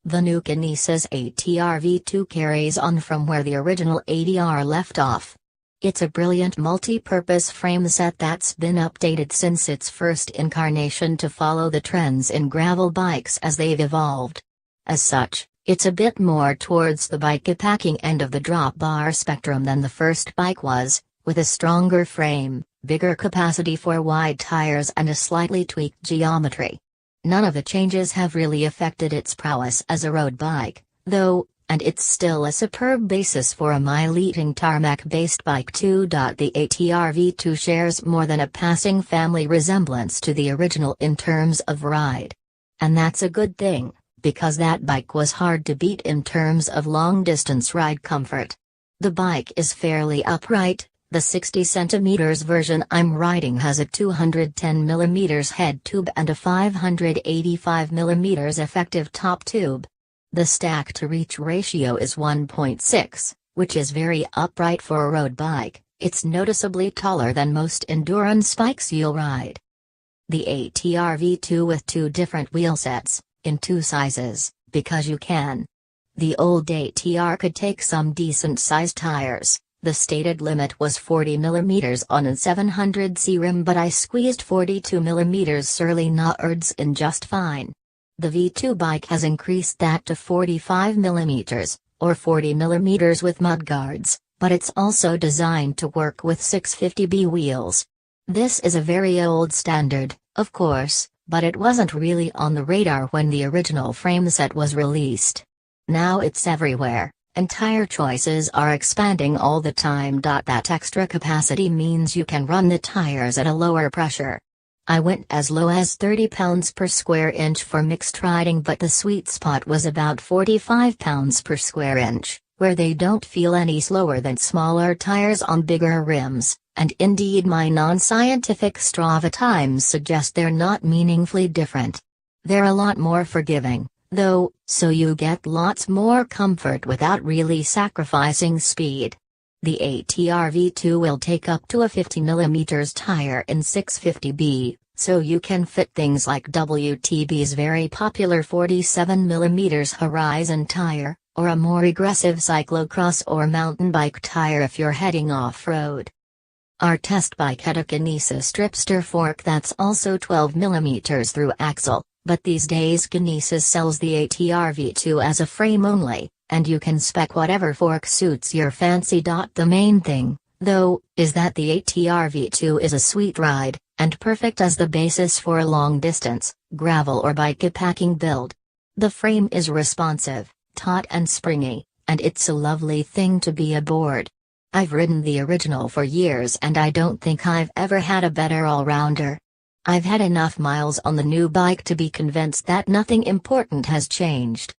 The new Kinesis ATR V2 carries on from where the original ATR left off. It's a brilliant multi-purpose frame set that's been updated since its first incarnation to follow the trends in gravel bikes as they've evolved. As such, it's a bit more towards the bike-packing end of the drop bar spectrum than the first bike was, with a stronger frame, bigger capacity for wide tires and a slightly tweaked geometry. None of the changes have really affected its prowess as a road bike, though, and it's still a superb basis for a mile-eating tarmac-based bike too. The ATR V2 shares more than a passing family resemblance to the original in terms of ride. And that's a good thing, because that bike was hard to beat in terms of long-distance ride comfort. The bike is fairly upright. The 60cm version I'm riding has a 210mm head tube and a 585mm effective top tube. The stack-to-reach ratio is 1.6, which is very upright for a road bike. It's noticeably taller than most endurance bikes you'll ride. The ATR V2 with two different wheelsets, in two sizes, because you can. The old ATR could take some decent-sized tires. The stated limit was 40mm on a 700c rim, but I squeezed 42mm Surly Knards in just fine. The V2 bike has increased that to 45mm, or 40mm with mudguards, but it's also designed to work with 650B wheels. This is a very old standard, of course, but it wasn't really on the radar when the original frameset was released. Now it's everywhere. And tire choices are expanding all the time. That extra capacity means you can run the tires at a lower pressure. I went as low as 30 pounds per square inch for mixed riding, but the sweet spot was about 45 pounds per square inch, where they don't feel any slower than smaller tires on bigger rims, and indeed my non-scientific Strava times suggest they're not meaningfully different. They're a lot more forgiving, though, so you get lots more comfort without really sacrificing speed. The ATR V2 will take up to a 50mm tire in 650B, so you can fit things like WTB's very popular 47mm Horizon tire, or a more aggressive cyclocross or mountain bike tire if you're heading off-road. Our test bike had a Kinesis Tripster fork that's also 12mm through axle. But these days Kinesis sells the ATR V2 as a frame only, and you can spec whatever fork suits your fancy. The main thing, though, is that the ATR V2 is a sweet ride, and perfect as the basis for a long-distance, gravel or bike-packing build. The frame is responsive, taut and springy, and it's a lovely thing to be aboard. I've ridden the original for years and I don't think I've ever had a better all-rounder. I've had enough miles on the new bike to be convinced that nothing important has changed.